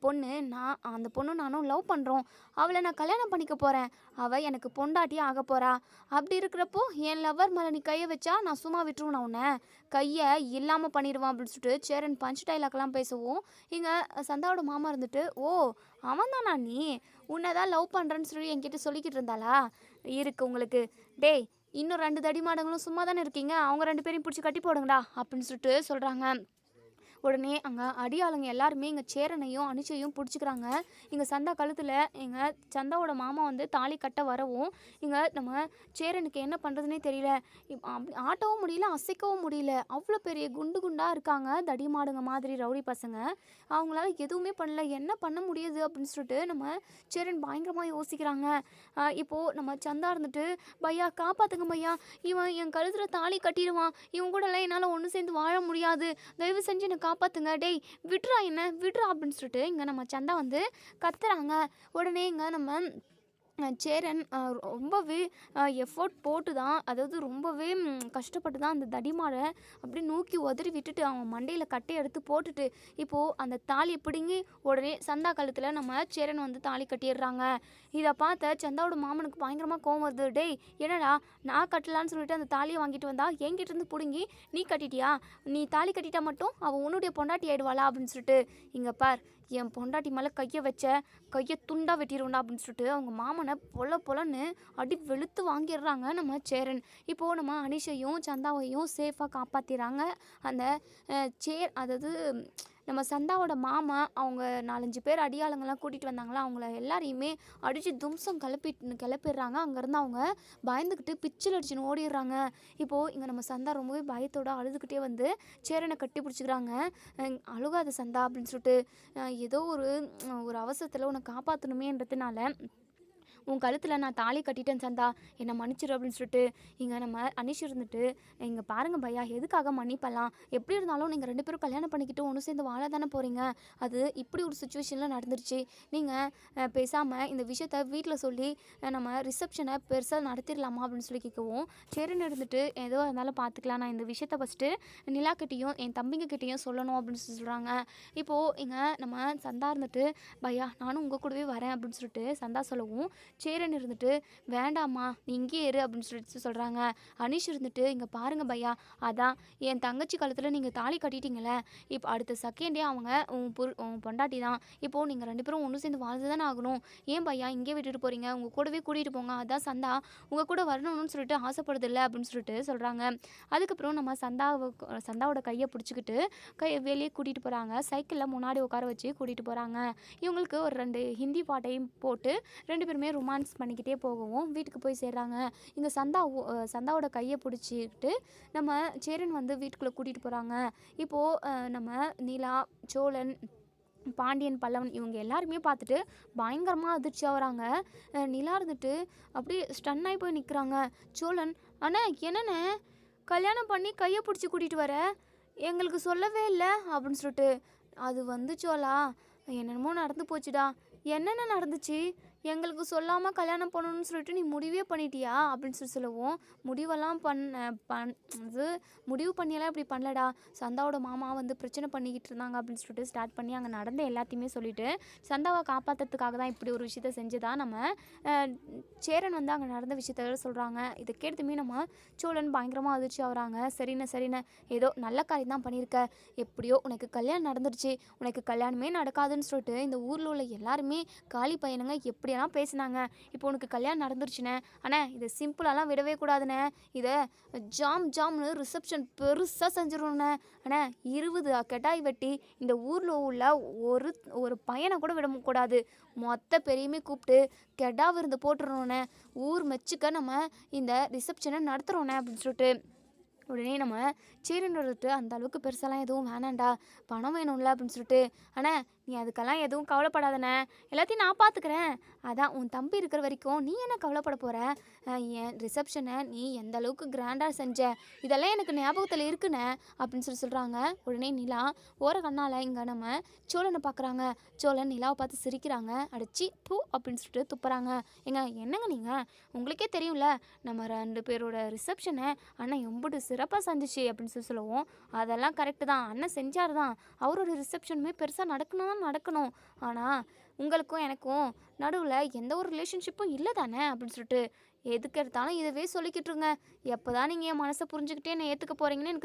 Speaker 1: பொண்ணு நானும் லவ் பண்ணுறோம், அவளை நான் கல்யாணம் பண்ணிக்க போகிறேன், அவள் எனக்கு பொண்டாட்டியாக ஆக போகிறா, அப்படி இருக்கிறப்போ என் லவர் மேலே நீ கையை வச்சா நான் சும்மா விட்டுருவேன், நான் உன்னை கையை இல்லாமல் பண்ணிடுவான் அப்படின்னு சொல்லிட்டு சேரன் பஞ்ச் டைலாக்லாம் பேசவும், இங்கே சந்தாவோட மாமா இருந்துட்டு, ஓ அவன் தானா நீ, உன்னை தான் லவ் பண்ணுறேன்னு சொல்லி என்கிட்ட சொல்லிக்கிட்டு இருந்தாளா, இருக்கு உங்களுக்கு, டேய் இன்னும் 2 தடிமாடங்களும் சும்மா தானே இருக்கீங்க, அவங்க 2 பேரையும் பிடிச்சி கட்டி போடுங்கடா அப்படின்னு சொல்லிட்டு சொல்கிறாங்க. உடனே அங்கே அடியாளுங்க எல்லாருமே இங்கே சேரனையும் அனுஷையும் பிடிச்சிக்கிறாங்க. இங்கே சந்தா கழுத்தில் எங்கள் சந்தாவோட மாமா வந்து தாலி கட்ட வரவும், இங்கே நம்ம சேரனுக்கு என்ன பண்ணுறதுனே தெரியல, அப்படி ஆட்டவும் முடியல, அசைக்கவும் முடியல, அவ்வளோ பெரிய குண்டு குண்டாக இருக்காங்க தடிமாடுங்க மாதிரி ரவுடி பசங்க, அவங்களால எதுவுமே பண்ணல, என்ன பண்ண முடியுது அப்படின்னு சொல்லிட்டு நம்ம சேரன் பயங்கரமாக யோசிக்கிறாங்க. இப்போது நம்ம சந்தா இருந்துட்டு, பையா காப்பாற்றுங்க பையா, இவன் என் கழுத்தில் தாலி கட்டிடுவான், இவன் கூடலாம் என்னால் ஒன்று சேர்ந்து வாழ முடியாது, தயவு செஞ்சு எனக்கு காப்பாற்றுங்க, டேய் விட்றா என்ன விட்றா அப்படின்னு சொல்லிட்டு இங்கே நம்ம சந்தா வந்து கத்துறாங்க. உடனே இங்கே நம்ம சேரன் ரொம்பவே எஃபோர்ட் போட்டு தான், அதாவது ரொம்பவே கஷ்டப்பட்டு தான் அந்த தடிமாடை அப்படியே நோக்கி உதறி விட்டுட்டு அவன் மண்டையில் கட்டை எடுத்து போட்டுட்டு இப்போது அந்த தாலியை பிடுங்கி உடனே சந்தா கழுத்தில் நம்ம சேரன் வந்து தாலி கட்டிடுறாங்க. இதை பார்த்த சந்தாவோட மாமனுக்கு பயங்கரமாக கோவம் வருது. டேய் என்னடா நான் கட்டலான்னு சொல்லிட்டு அந்த தாலியை வாங்கிட்டு வந்தா என்கிட்டேருந்து பிடுங்கி நீ கட்டிட்டியா, நீ தாலி கட்டிட்டா மட்டும் அவள் உன்னுடைய பொண்டாட்டி ஆயிடுவாளா அப்படின்னு சொல்லிட்டு, இங்கே பார் என் பொண்டாட்டி மேலே கையை துண்டாக வெட்டிடுவோண்டா அப்படின்னு சொல்லிட்டு அவங்க மாமனை பொலன்னு அடி வெளுத்து வாங்கிடுறாங்க நம்ம சேரன். இப்போது நம்ம அனிஷையும் சந்தாவையும் சேஃபாக காப்பாற்றிடுறாங்க. அந்த அதாவது நம்ம சந்தாவோட மாமா அவங்க 4-5 பேர் அடியாளங்கள்லாம் கூட்டிகிட்டு வந்தாங்களா, அவங்கள எல்லாரையுமே அடித்து தும்சம் கிளப்பிடுறாங்க. அங்கேருந்து அவங்க பயந்துக்கிட்டு பிச்சில் அடிச்சுன்னு ஓடிடுறாங்க. இப்போது இங்கே நம்ம சந்தா ரொம்பவே பயத்தோடு அழுதுகிட்டே வந்து சேரனை கட்டி பிடிச்சிக்கிறாங்க. அழுகாத சந்தா அப்படின்னு சொல்லிட்டு, ஏதோ ஒரு அவசரத்தில் உன்னை காப்பாற்றணுமேன்றதுனால உன் கழுத்தில் நான் தாலி கட்டிட்டேன் சந்தா, என்னை மன்னிச்சிரு அப்படின்னு சொல்லிட்டு இங்கே நம்ம அனிஷ் இருந்துட்டு, இங்கே பாருங்கள் பையா, எதுக்காக மன்னிப்பெல்லாம், எப்படி இருந்தாலும் நீங்கள் 2 பேரும் கல்யாணம் பண்ணிக்கிட்டு ஒன்று சேர்ந்து வாழ தானே போகிறீங்க, அது இப்படி ஒரு சுச்சுவேஷனில் நடந்துருச்சு, நீங்கள் பேசாமல் இந்த விஷயத்த வீட்டில் சொல்லி நம்ம ரிசப்ஷனை பெருசாக நடத்திடலாமா அப்படின்னு சொல்லி கேட்கவும், சரின்னு இருந்துட்டு ஏதோ இருந்தாலும் பார்த்துக்கலாம், நான் இந்த விஷயத்த ஃபஸ்ட்டு நிலாக்கிட்டேயும் என் தம்பிங்கக்கிட்டேயும் சொல்லணும் அப்படின்னு சொல்லி சொல்கிறாங்க. இப்போது இங்கே நம்ம சந்தா இருந்துட்டு, பையா நானும் உங்கள் கூடவே வரேன் அப்படின்னு சொல்லிட்டு சந்தா சொல்லவும், சேரன் இருந்துட்டு, வேண்டாம்மா நீ இங்கே இரு அப்படின்னு சொல்லிட்டு சொல்கிறாங்க. அனீஷ் இருந்துட்டு, இங்கே பாருங்கள் பையா, அதான் என் தங்கச்சி காலத்தில் நீங்கள் தாலி கட்டிட்டீங்களே, இப்போ அடுத்த செகண்டே அவங்க உன் பொண்டாட்டி தான், இப்போது நீங்கள் 2 பேரும் ஒன்று சேர்ந்து வாழ்ந்து தானே ஆகணும், ஏன் பையா இங்கே விட்டுட்டு போகிறீங்க, உங்கள் கூடவே கூட்டிகிட்டு போங்க, அதான் சந்தா உங்கள் கூட வரணும்னு சொல்லிட்டு ஆசைப்படுதில்ல அப்படின்னு சொல்லிட்டு சொல்கிறாங்க. அதுக்கப்புறம் நம்ம சந்தாவோட கையை பிடிச்சிக்கிட்டு வெளியே கூட்டிகிட்டு போகிறாங்க. சைக்கிளில் முன்னாடி உட்கார வச்சு கூட்டிகிட்டு போகிறாங்க. இவங்களுக்கு ஒரு 2 ஹிந்தி பாட்டையும் போட்டு 2 பேருமே ரொமான்ஸ் பண்ணிக்கிட்டே போகவும் வீட்டுக்கு போய் சேர்றாங்க. இங்கே சந்தாவோட கையை பிடிச்சிக்கிட்டு நம்ம சேரன் வந்து வீட்டுக்குள்ளே கூட்டிகிட்டு போகிறாங்க. இப்போது நம்ம நிலா, சோழன், பாண்டியன், பல்லவன் இவங்க எல்லாருமே பார்த்துட்டு பயங்கரமாக அதிர்ச்சி ஆகுறாங்க. நிலா இருந்துட்டு அப்படியே ஸ்டன் ஆகி போய் நிற்கிறாங்க. சோழன், அண்ணா என்னண்ணே கல்யாணம் பண்ணி கையை பிடிச்சி கூட்டிகிட்டு வர, எங்களுக்கு சொல்லவே இல்லை அப்படின்னு சொல்லிட்டு, அது வந்து சோலா என்னென்னமோ நடந்து போச்சுடா, என்னென்ன நடந்துச்சு, எங்களுக்கு சொல்லாமல் கல்யாணம் பண்ணணும்னு சொல்லிட்டு நீ முடிவே பண்ணிட்டியா அப்படின்னு சொல்லவும், முடிவெல்லாம் அது முடிவு பண்ணியெல்லாம் இப்படி பண்ணலடா, சந்தாவோட மாமா வந்து பிரச்சனை பண்ணிக்கிட்டு இருந்தாங்க அப்படின்னு சொல்லிட்டு ஸ்டார்ட் பண்ணி அங்கே நடந்த எல்லாத்தையுமே சொல்லிவிட்டு சந்தாவை காப்பாற்றுறதுக்காக தான் இப்படி ஒரு விஷயத்த செஞ்சுதான் நம்ம சேரன் வந்து அங்கே நடந்த விஷயத்த சொல்கிறாங்க. இதை கேட்டுமே நம்ம சோழன் பயங்கரமாக அதிர்ச்சி ஆகுறாங்க. சரிண்ணே ஏதோ நல்ல காரியம் தான் பண்ணியிருக்க, எப்படியோ உனக்கு கல்யாணம் நடந்துருச்சு, உனக்கு கல்யாணமே நடக்காதுன்னு சொல்லிட்டு இந்த ஊரில் உள்ள எல்லாருமே காலி பையனுங்க எப்படியெல்லாம் பேசினாங்க, இப்போ உனக்கு கல்யாணம் நடந்துருச்சுண்ணே, அண்ணே இதை சிம்பிளாலாம் விடவே கூடாதுண்ணே, இதை ஜாம்னு ரிசப்ஷன் பெருசாக செஞ்சிடணுண்ணே, அண்ணே 20 கெட்டாய் வெட்டி இந்த ஊரில் உள்ள ஒரு பையனை கூட விடக்கூடாது, மொத்த பெரியமே கூப்பிட்டு கெடா விருந்து போட்டுடணுண்ணே, ஊர் மெச்சுக்க நம்ம இந்த ரிசப்ஷனை நடத்துகிறோண்ணே அப்படின்னு சொல்லிட்டு உடனே நம்ம சேரன் வந்துட்டு, அந்த அளவுக்கு பெருசாலாம் எதுவும் வேணாண்டா, பணம் வேணும்ல அப்படின்னு சொல்லிட்டு, அண்ணே நீ அதுக்கெல்லாம் எதுவும் கவலைப்படாதண்ணே, எல்லாத்தையும் நான் பார்த்துக்கிறேன், அதான் உன் தம்பி இருக்கிற வரைக்கும் நீ என்ன கவலைப்பட போகிற, என் ரிசப்ஷனை நீ எந்த அளவுக்கு கிராண்டாக செஞ்ச, இதெல்லாம் எனக்கு ஞாபகத்தில் இருக்குண்ணே அப்படின்னு சொல்கிறாங்க. உடனே நிலா ஓர கண்ணால் இங்கே நம்ம சோழனை பார்க்குறாங்க. சோழன் நிலாவை பார்த்து சிரிக்கிறாங்க. அடிச்சு பூ அப்படின்னு சொல்லிட்டு துப்புறாங்க. என்னங்க நீங்கள், உங்களுக்கே தெரியும்ல நம்ம 2 பேரோட ரிசப்ஷனை அண்ணன் எம்புட்டு சிறப்பாக செஞ்சிச்சு அப்படின்னு சொல்லவும், அதெல்லாம் கரெக்டு தான், அண்ணன் செஞ்சார் தான், அவரோட ரிசப்ஷனுமே பெருசாக நடக்கணும், ஆனால் உங்களுக்கும் எனக்கும் நடுவில் எந்த ஒரு ரிலேஷன்ஷிப்பும் இல்லை தானே அப்படின்னு சொல்லிட்டு, எதுக்கு எடுத்தாலும் இதவே சொல்லிக்கிட்டுருங்க, எப்போ தான் நீங்கள் என் மனசை புரிஞ்சுக்கிட்டே என்னை ஏற்றுக்க போகிறீங்கன்னு எனக்கு